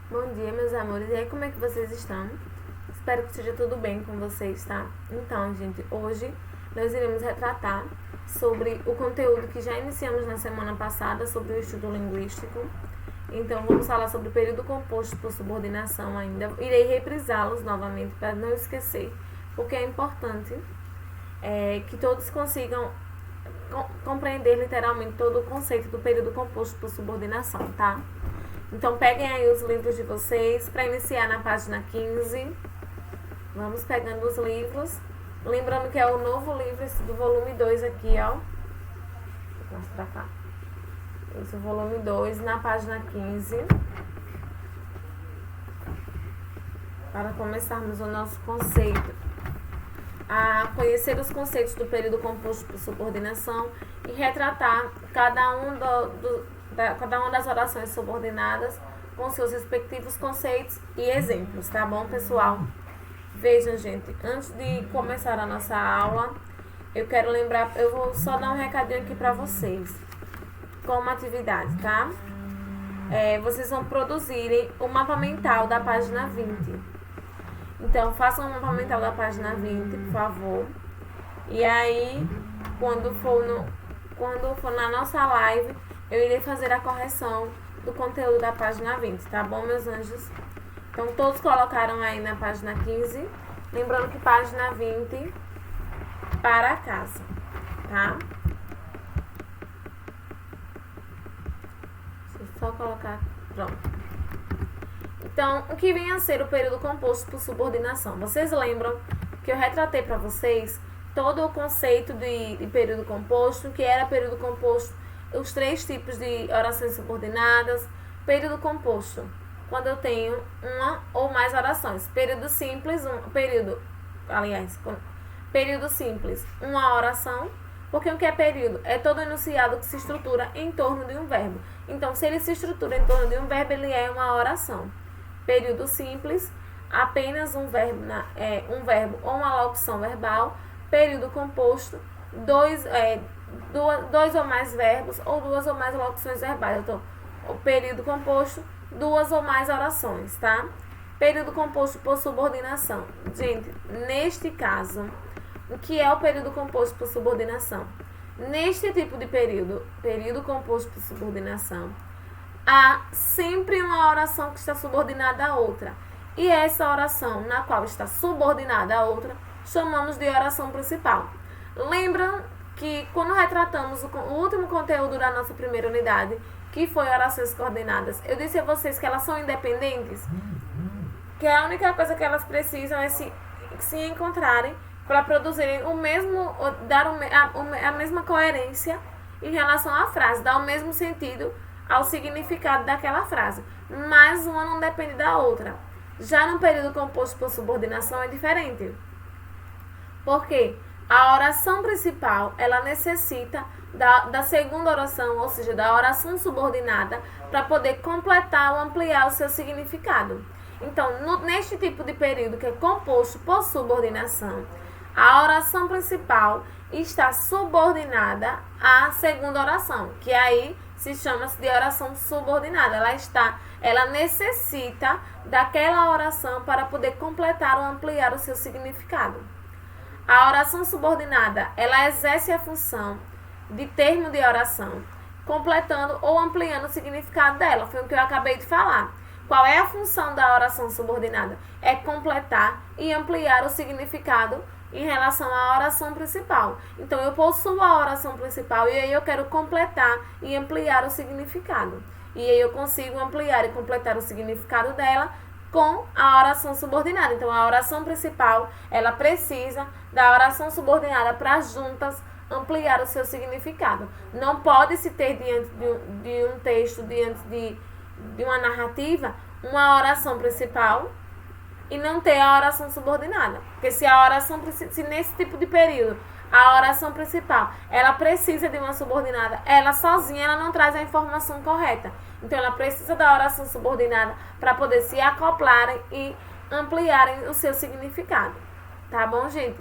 Bom dia, meus amores. E aí, como é que vocês estão? Espero que esteja tudo bem com vocês, tá? Então, gente, hoje nós iremos retratar sobre o conteúdo que já iniciamos na semana passada sobre o estudo linguístico. Então, vamos falar sobre o período composto por subordinação ainda. Irei reprisá-los novamente para não esquecer, porque é importante que todos consigam compreender literalmente todo o conceito do período composto por subordinação, tá? Então, peguem aí os livros de vocês para iniciar na página 15. Vamos pegando os livros. Lembrando que é o novo livro, esse do volume 2 aqui, ó. Vou mostrar cá. Esse é o volume 2, na página 15. Para começarmos o nosso conceito. A conhecer os conceitos do período composto por subordinação e retratar cada uma das orações subordinadas com seus respectivos conceitos e exemplos, tá bom, pessoal? Vejam, gente, antes de começar a nossa aula, eu quero lembrar, eu vou só dar um recadinho aqui para vocês, como atividade, tá? Vocês vão produzirem o mapa mental da página 20. Então, façam o mapa mental da página 20, por favor. E aí, quando for na nossa live, eu irei fazer a correção do conteúdo da página 20, tá bom, meus anjos? Então, todos colocaram aí na página 15. Lembrando que página 20 para casa, tá? Deixa eu só colocar. Pronto. Então, o que vem a ser o período composto por subordinação? Vocês lembram que eu retratei para vocês todo o conceito de período composto, que era período composto, os 3 tipos de orações subordinadas. Período composto, quando eu tenho uma ou mais orações. Período simples, período simples, uma oração. Porque o que é período? É todo enunciado que se estrutura em torno de um verbo. Então, se ele se estrutura em torno de um verbo, ele é uma oração. Período simples, apenas um verbo ou uma locução verbal. Período composto, dois ou mais verbos ou 2 ou mais locuções verbais. Então, o período composto, 2 ou mais orações, tá? Período composto por subordinação. Gente, neste caso, o que é o período composto por subordinação? Neste tipo de período composto por subordinação, há sempre uma oração que está subordinada a outra. E essa oração na qual está subordinada a outra, chamamos de oração principal. Lembram que quando retratamos o último conteúdo da nossa primeira unidade, que foi orações coordenadas, eu disse a vocês que elas são independentes, que a única coisa que elas precisam é se encontrarem para produzirem a mesma coerência em relação à frase, dar o mesmo sentido ao significado daquela frase, mas uma não depende da outra. Já no período composto por subordinação é diferente. Porque a oração principal, ela necessita da segunda oração, ou seja, da oração subordinada, para poder completar ou ampliar o seu significado. Então, neste tipo de período que é composto por subordinação, a oração principal está subordinada à segunda oração, que aí se chama-se de oração subordinada. Ela necessita daquela oração para poder completar ou ampliar o seu significado. A oração subordinada, ela exerce a função de termo de oração, completando ou ampliando o significado dela. Foi o que eu acabei de falar. Qual é a função da oração subordinada? É completar e ampliar o significado em relação à oração principal. Então, eu possuo a oração principal e aí eu quero completar e ampliar o significado. E aí eu consigo ampliar e completar o significado dela com a oração subordinada. Então, a oração principal, ela precisa da oração subordinada para juntas ampliar o seu significado. Não pode se ter diante de um texto, diante de uma narrativa, uma oração principal e não ter a oração subordinada. Porque se nesse tipo de período a oração principal, ela precisa de uma subordinada, ela sozinha ela não traz a informação correta. Então ela precisa da oração subordinada para poder se acoplarem e ampliarem o seu significado. Tá bom, gente?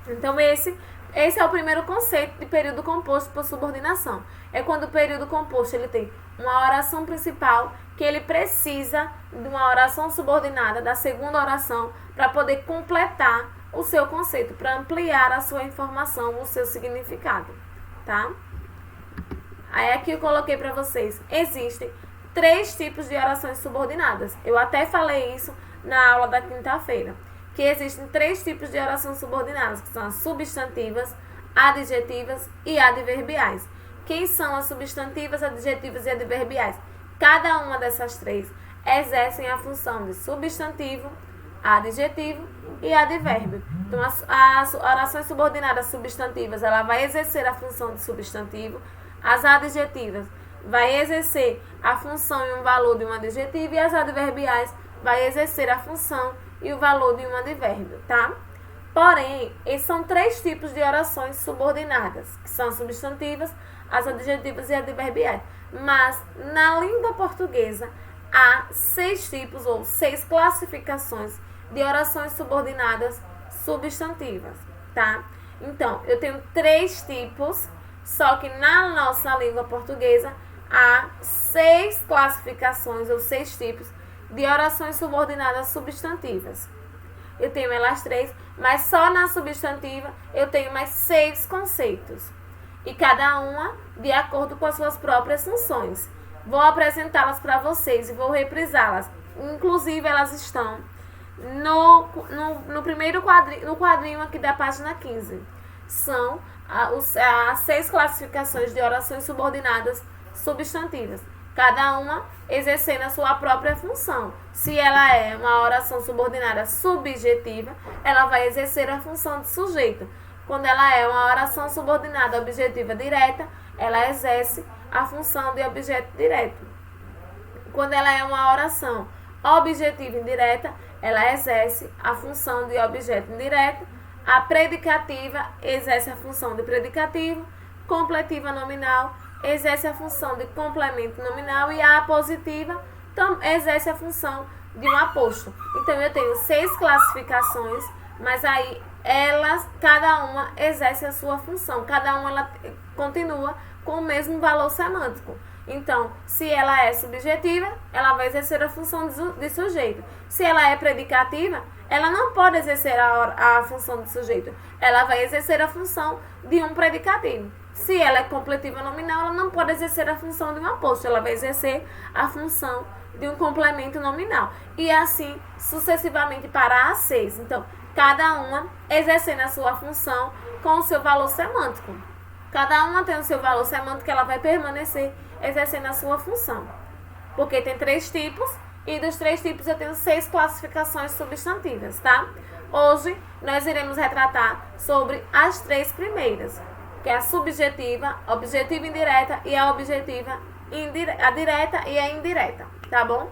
Então esse é o primeiro conceito de período composto por subordinação. É quando o período composto ele tem uma oração principal que ele precisa de uma oração subordinada, da segunda oração, para poder completar o seu conceito, para ampliar a sua informação, o seu significado, tá? Aí aqui eu coloquei para vocês, existem 3 tipos de orações subordinadas. Eu até falei isso na aula da quinta-feira, que existem 3 tipos de orações subordinadas, que são as substantivas, adjetivas e adverbiais. Quem são as substantivas, adjetivas e adverbiais? Cada uma dessas 3 exercem a função de substantivo, adjetivo e advérbio. Então, as orações subordinadas substantivas, ela vai exercer a função de substantivo. As adjetivas vai exercer a função e um valor de um adjetivo, e as adverbiais vai exercer a função e o valor de um advérbio, tá? Porém, esses são 3 tipos de orações subordinadas, que são as substantivas, as adjetivas e adverbiais. Mas, na língua portuguesa, há 6 tipos ou 6 classificações de orações subordinadas substantivas, tá? Então, eu tenho 3 tipos, só que na nossa língua portuguesa há 6 classificações ou 6 tipos de orações subordinadas substantivas. Eu tenho elas 3, mas só na substantiva eu tenho mais 6 conceitos. E cada uma de acordo com as suas próprias funções. Vou apresentá-las para vocês e vou reprisá-las. Inclusive, elas estão no primeiro quadrinho, no quadrinho aqui da página 15. São as 6 classificações de orações subordinadas substantivas. Cada uma exercendo a sua própria função. Se ela é uma oração subordinada subjetiva, ela vai exercer a função de sujeito. Quando ela é uma oração subordinada objetiva direta, ela exerce a função de objeto direto. Quando ela é uma oração objetiva indireta, ela exerce a função de objeto indireto. A predicativa exerce a função de predicativo. Completiva nominal exerce a função de complemento nominal. E a apositiva exerce a função de um aposto. Então, eu tenho 6 classificações, mas aí cada uma exerce a sua função. Cada uma ela continua com o mesmo valor semântico. Então, se ela é subjetiva, ela vai exercer a função de sujeito. Se ela é predicativa, ela não pode exercer a função de sujeito. Ela vai exercer a função de um predicativo. Se ela é completiva nominal, ela não pode exercer a função de um aposto. Ela vai exercer a função de um complemento nominal. E assim, sucessivamente para as 6. Então, cada uma exercendo a sua função com o seu valor semântico. Cada uma tem o seu valor semântico, que ela vai permanecer exercendo a sua função. Porque tem 3 tipos, e dos 3 tipos eu tenho 6 classificações substantivas, tá? Hoje nós iremos retratar sobre as 3 primeiras, que é a subjetiva, objetiva indireta e a objetiva a direta e a indireta, tá bom?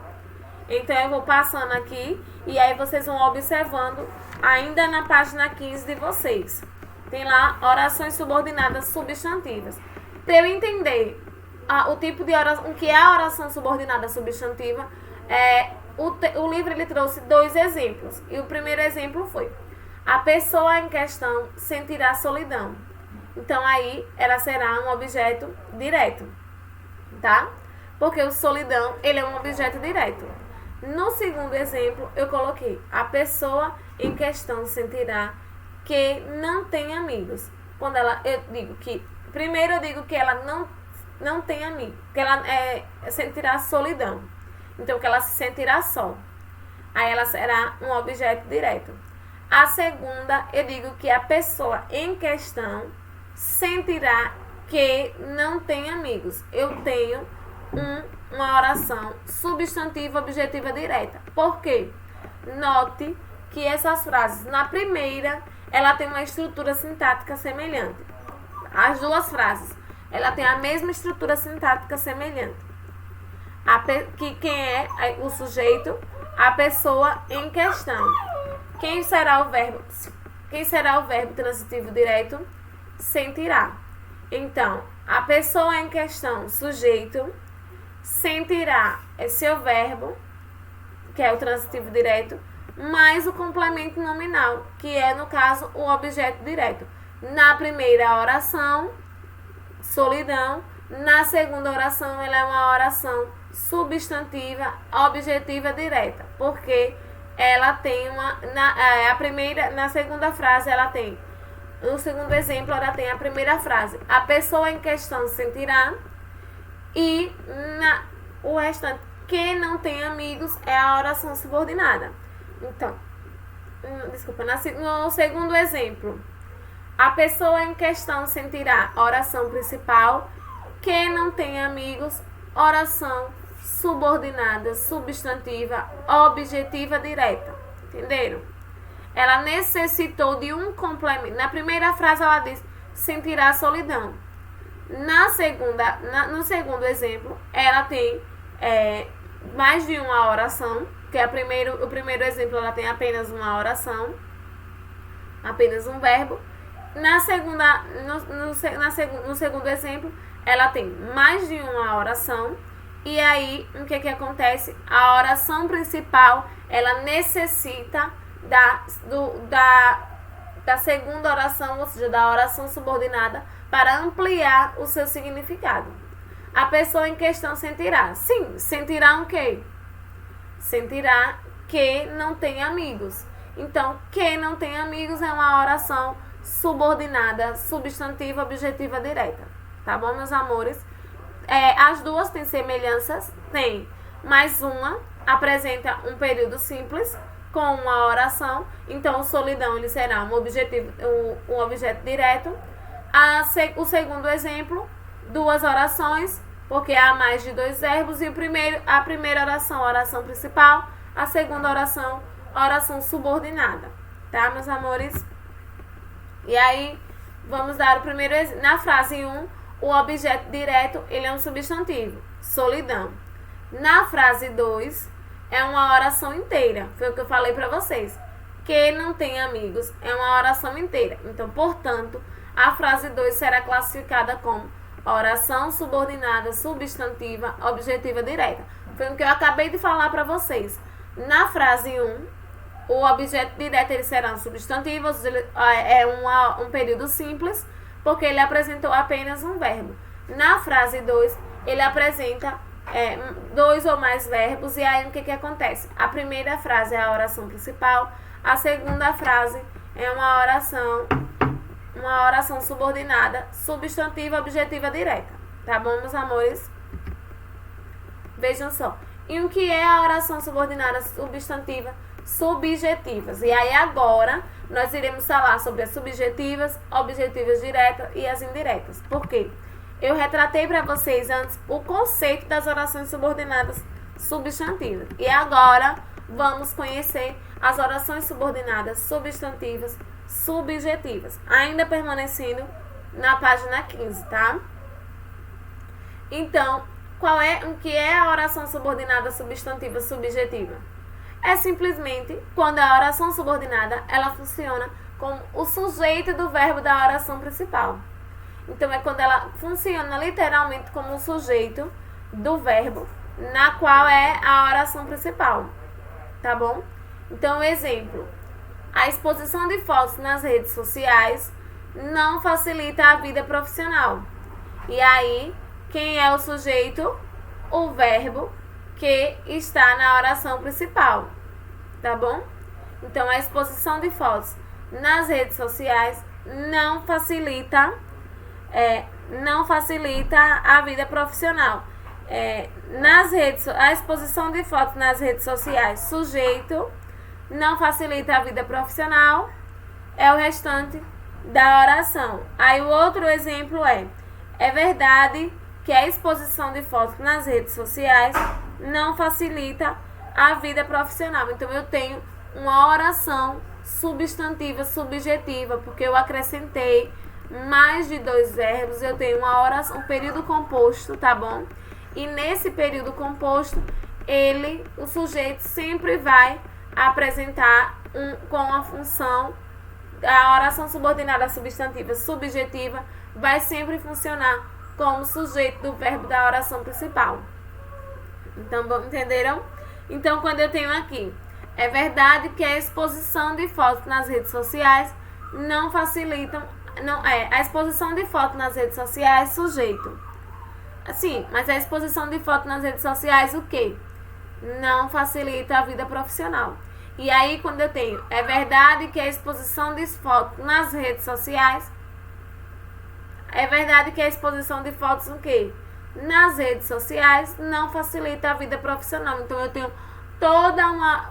Então eu vou passando aqui e aí vocês vão observando ainda na página 15 de vocês. Tem lá orações subordinadas substantivas. Para eu entender o tipo de oração, o que é a oração subordinada substantiva, o livro ele trouxe 2 exemplos. E o primeiro exemplo foi: a pessoa em questão sentirá solidão. Então aí ela será um objeto direto, tá? Porque o solidão, ele é um objeto direto. No segundo exemplo, eu coloquei: a pessoa em questão sentirá que não tem amigos. Primeiro eu digo que ela não tem amigo, que ela sentirá solidão. Então, que ela se sentirá só. Aí ela será um objeto direto. A segunda, eu digo que a pessoa em questão sentirá que não tem amigos. Eu tenho uma oração substantiva objetiva direta. Por quê? Note que essas frases, na primeira, ela tem uma estrutura sintática semelhante. As 2 frases, ela tem a mesma estrutura sintática semelhante. Quem é o sujeito? A pessoa em questão. Quem será o verbo? Quem será o verbo transitivo direto? Sentirá. Então, a pessoa em questão, sujeito, sentirá é seu verbo, que é o transitivo direto, mais o complemento nominal, que é, no caso, o objeto direto. Na primeira oração, solidão. Na segunda oração, ela é uma oração substantiva, objetiva direta, porque ela tem na segunda frase ela tem, no segundo exemplo ela tem a primeira frase, a pessoa em questão sentirá, e o restante, que não tem amigos, é a oração subordinada. Então, no segundo exemplo, a pessoa em questão sentirá, oração principal, que não tem amigos, oração subordinada, substantiva, objetiva direta. Entenderam? Ela necessitou de um complemento. Na primeira frase ela diz, sentirá solidão. No segundo exemplo, ela tem mais de uma oração, que o primeiro exemplo ela tem apenas uma oração, apenas um verbo. No segundo exemplo, ela tem mais de uma oração. E aí, o que acontece? A oração principal, ela necessita da segunda oração, ou seja, da oração subordinada, para ampliar o seu significado. A pessoa em questão sentirá. Sim, sentirá o quê? Sentirá que não tem amigos. Então, que não tem amigos é uma oração subordinada, substantiva, objetiva direta. Tá bom, meus amores? As duas têm semelhanças? Tem. Mas uma apresenta um período simples com uma oração. Então, o solidão ele será um objeto direto. O segundo exemplo, duas orações, porque há mais de dois verbos. E a primeira oração, a oração principal. A segunda oração, a oração subordinada. Tá, meus amores? E aí, vamos dar o primeiro exemplo. Na frase 1, o objeto direto, ele é um substantivo, solidão. Na frase 2, é uma oração inteira, foi o que eu falei para vocês. Que não tem amigos, é uma oração inteira. Então, portanto, a frase 2 será classificada como oração subordinada, substantiva, objetiva direta. Foi o que eu acabei de falar para vocês. Na frase 1, o objeto direto ele será um substantivo, ou seja, um período simples, porque ele apresentou apenas um verbo. Na frase 2, ele apresenta dois ou mais verbos, e aí o que acontece? A primeira frase é a oração principal, a segunda frase é uma oração subordinada, substantiva, objetiva direta. Tá bom, meus amores? Vejam só. E o que é a oração subordinada, substantiva? Subjetivas. E aí agora nós iremos falar sobre as subjetivas, objetivas diretas e as indiretas. Por quê? Eu retratei para vocês antes o conceito das orações subordinadas substantivas. E agora vamos conhecer as orações subordinadas substantivas subjetivas, ainda permanecendo na página 15, tá? Então, o que é a oração subordinada substantiva subjetiva? É simplesmente quando a oração subordinada ela funciona como o sujeito do verbo da oração principal. Então, é quando ela funciona literalmente como o sujeito do verbo, na qual é a oração principal. Tá bom? Então, exemplo. A exposição de fotos nas redes sociais não facilita a vida profissional. E aí, quem é o sujeito? O verbo que está na oração principal. Tá bom? Então, a exposição de fotos nas redes sociais não facilita a vida profissional. A exposição de fotos nas redes sociais, sujeito, não facilita a vida profissional, é o restante da oração. Aí o outro exemplo é verdade que a exposição de fotos nas redes sociais não facilita a vida profissional. Então eu tenho uma oração substantiva, subjetiva, porque eu acrescentei mais de dois verbos, eu tenho uma oração, um período composto, tá bom? E nesse período composto, o sujeito sempre vai apresentar com a função, a oração subordinada substantiva subjetiva vai sempre funcionar como sujeito do verbo da oração principal. Então, entenderam? Então, quando eu tenho aqui, é verdade que a exposição de fotos nas redes sociais não facilitam, a exposição de fotos nas redes sociais, sujeito. Sim, mas a exposição de foto nas redes sociais, o quê? Não facilita a vida profissional. E aí, quando eu tenho, é verdade que a exposição de fotos nas redes sociais, é verdade que a exposição de fotos o quê? Nas redes sociais não facilita a vida profissional. Então, eu tenho toda uma...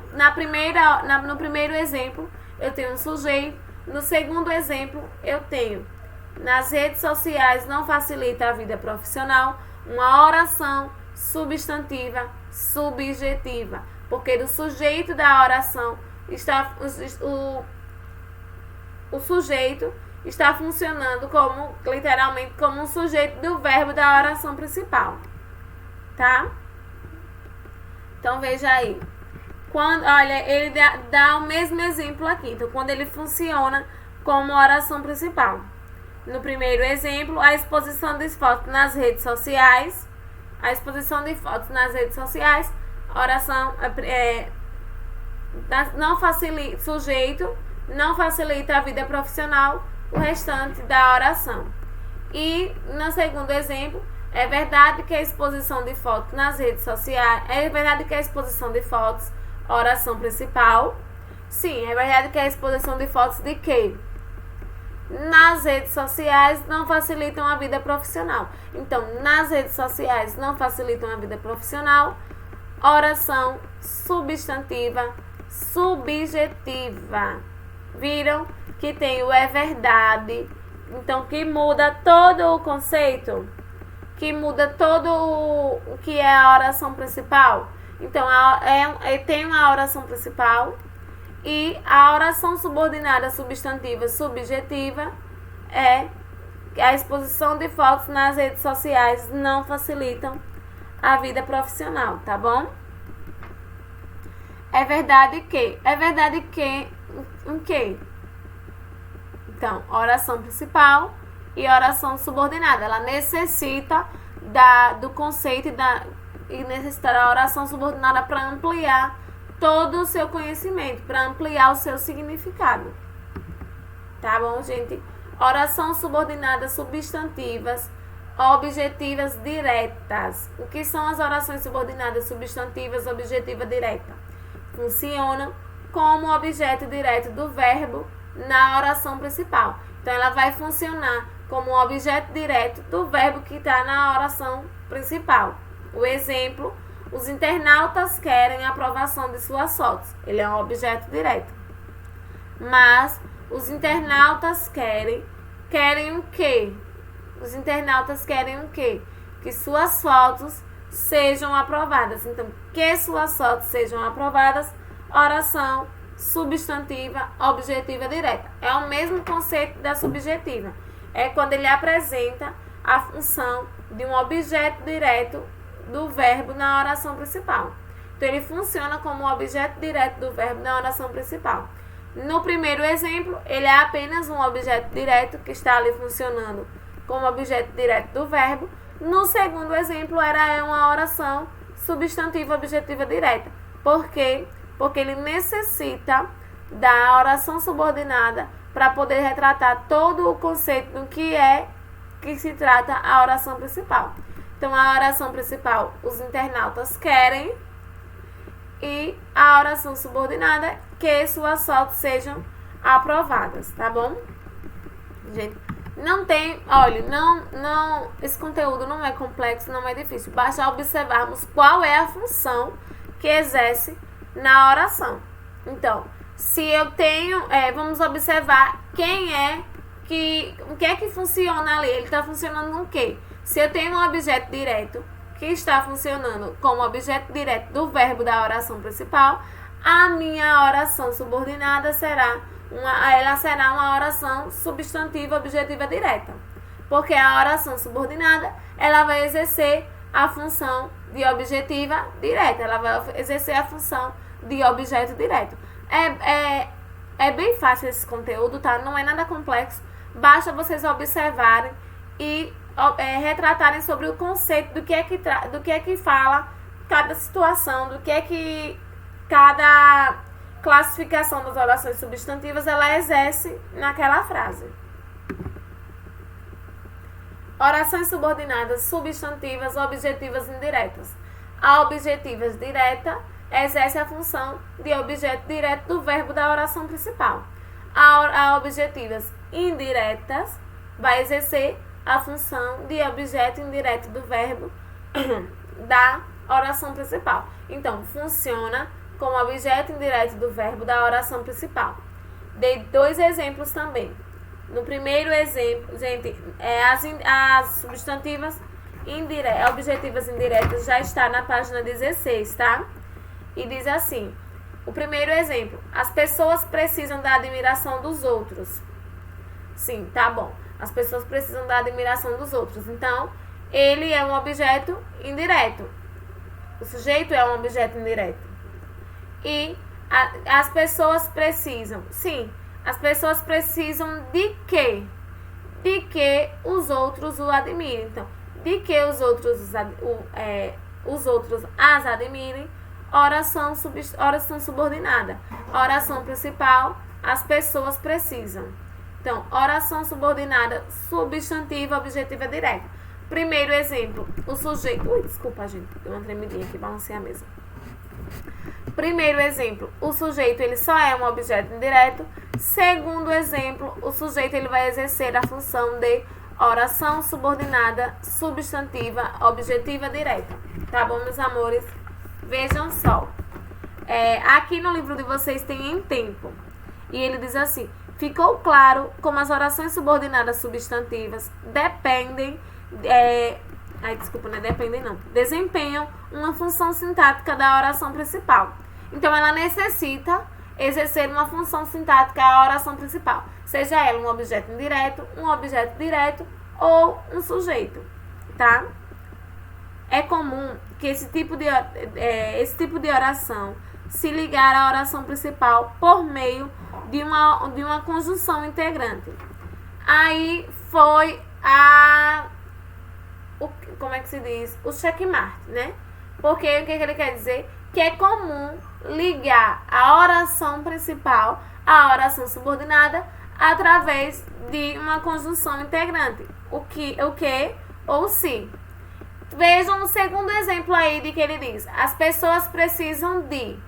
no primeiro exemplo, eu tenho um sujeito. No segundo exemplo, eu tenho nas redes sociais não facilita a vida profissional, uma oração substantiva subjetiva, porque do sujeito da oração está o sujeito está funcionando como literalmente como um sujeito do verbo da oração principal, tá? Então veja aí. Quando, olha, ele dá o mesmo exemplo aqui. Então, quando ele funciona como oração principal. No primeiro exemplo, a exposição de fotos nas redes sociais. A exposição de fotos nas redes sociais. A oração não facilita, sujeito não facilita a vida profissional, o restante da oração. E no segundo exemplo, é verdade que a exposição de fotos nas redes sociais, é verdade que a exposição de fotos, oração principal. Sim, é verdade que a exposição de fotos de quê? Nas redes sociais não facilitam a vida profissional. Então, nas redes sociais não facilitam a vida profissional, oração substantiva subjetiva. Viram que tem o é verdade, então que muda todo o conceito, que muda todo o que é a oração principal. Então, tem uma oração principal e a oração subordinada substantiva subjetiva é a exposição de fotos nas redes sociais não facilitam a vida profissional, tá bom? É verdade que o quê? Então, oração principal e oração subordinada. Ela necessita do conceito e necessita da oração subordinada para ampliar todo o seu conhecimento, para ampliar o seu significado. Tá bom, gente? Oração subordinada substantivas, objetivas diretas. O que são as orações subordinadas substantivas, objetiva direta? Funcionam como objeto direto do verbo na oração principal. Então, ela vai funcionar como objeto direto do verbo que está na oração principal. O exemplo, os internautas querem a aprovação de suas fotos. Ele é um objeto direto. Mas os internautas querem o quê? Os internautas querem o quê? Que suas fotos sejam aprovadas. Então, que suas fotos sejam aprovadas, oração substantiva, objetiva direta. É o mesmo conceito da subjetiva. É quando ele apresenta a função de um objeto direto do verbo na oração principal. Então, ele funciona como objeto direto do verbo na oração principal. No primeiro exemplo, ele é apenas um objeto direto que está ali funcionando como objeto direto do verbo. No segundo exemplo, era uma oração substantiva, objetiva direta. Por quê? Porque ele necessita da oração subordinada para poder retratar todo o conceito do que se trata a oração principal. Então, a oração principal, os internautas querem, e a oração subordinada, que suas fotos sejam aprovadas, tá bom? Gente, não tem, olha, não, esse conteúdo não é complexo, não é difícil. Basta observarmos qual é a função que exerce na oração. Então, se eu tenho, vamos observar o que é que funciona ali. Ele está funcionando no quê? Se eu tenho um objeto direto que está funcionando como objeto direto do verbo da oração principal, a minha oração subordinada será uma oração substantiva objetiva direta. Porque a oração subordinada, ela vai exercer a função de objetiva direta, ela vai exercer a função de objeto direto. É bem fácil esse conteúdo, tá? Não é nada complexo. Basta vocês observarem e retratarem sobre o conceito do que é que fala cada situação, do que é que cada classificação das orações substantivas ela exerce naquela frase. Orações subordinadas substantivas, objetivas indiretas. A objetiva direta exerce a função de objeto direto do verbo da oração principal. A objetivas indiretas vai exercer a função de objeto indireto do verbo da oração principal. Então, funciona como objeto indireto do verbo da oração principal. Dei 2 exemplos também. No primeiro exemplo, gente, as substantivas objetivas indiretas já está na página 16, tá? E diz assim, o primeiro exemplo, as pessoas precisam da admiração dos outros. Sim, tá bom. As pessoas precisam da admiração dos outros. Então, ele é um objeto indireto. O sujeito é um objeto indireto. E as pessoas precisam, sim, as pessoas precisam de quê? De que os outros o admirem. Então, de que os outros as admirem, oração subordinada. Oração principal, as pessoas precisam. Então, oração subordinada, substantiva, objetiva direta. Primeiro exemplo, o sujeito... desculpa, gente, deu uma tremidinha aqui, balancei a mesa. Primeiro exemplo, o sujeito ele só é um objeto indireto. Segundo exemplo, o sujeito ele vai exercer a função de oração subordinada, substantiva, objetiva direta. Tá bom, meus amores? Vejam só. Aqui no livro de vocês tem em tempo. E ele diz assim, ficou claro como as orações subordinadas substantivas desempenham uma função sintática da oração principal. Então, ela necessita exercer uma função sintática à oração principal, seja ela um objeto indireto, um objeto direto ou um sujeito, tá? É comum que esse tipo de oração se ligar à oração principal por meio de uma conjunção integrante. Aí foi como é que se diz? O checkmate, né? Porque o que ele quer dizer? Que é comum ligar a oração principal à oração subordinada através de uma conjunção integrante. O que ou se. Vejam o segundo exemplo aí de que ele diz. As pessoas precisam de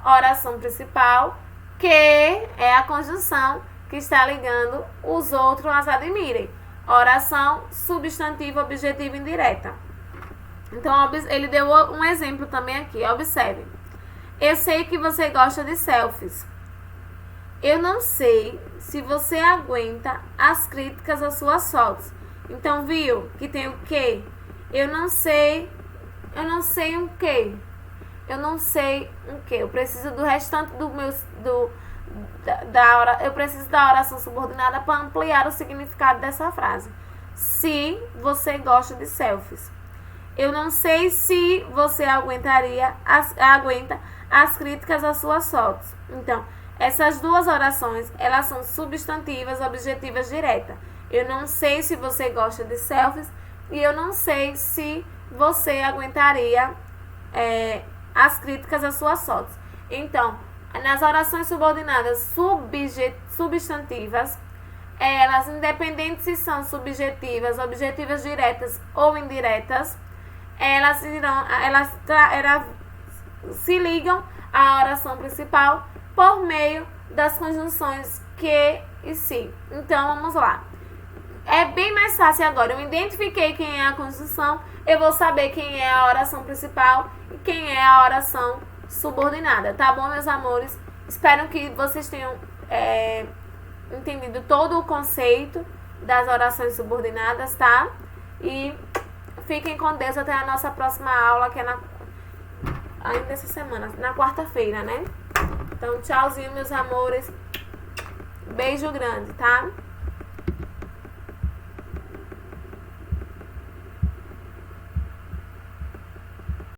oração principal, que é a conjunção que está ligando os outros às admirem. Oração substantiva, objetiva indireta. Então, ele deu um exemplo também aqui. Observe. Eu sei que você gosta de selfies. Eu não sei se você aguenta as críticas às suas fotos. Então, viu que tem o quê? Eu não sei o quê. Eu não sei o quê. Eu preciso do restante eu preciso da oração subordinada para ampliar o significado dessa frase. Se você gosta de selfies. Eu não sei se você aguenta as críticas às suas fotos. Então, essas duas orações, elas são substantivas, objetivas diretas. Eu não sei se você gosta de selfies e eu não sei se você aguentaria as críticas às suas fotos. Então, nas orações subordinadas substantivas, elas, independente se são subjetivas, objetivas diretas ou indiretas, elas se ligam à oração principal por meio das conjunções que e se. Então, vamos lá. É bem mais fácil agora. Eu identifiquei quem é a conjunção, eu vou saber quem é a oração principal e quem é a oração subordinada. Tá bom, meus amores? Espero que vocês tenham entendido todo o conceito das orações subordinadas, tá? E fiquem com Deus até a nossa próxima aula, que é ainda essa semana, na quarta-feira, né? Então, tchauzinho, meus amores. Beijo grande, tá?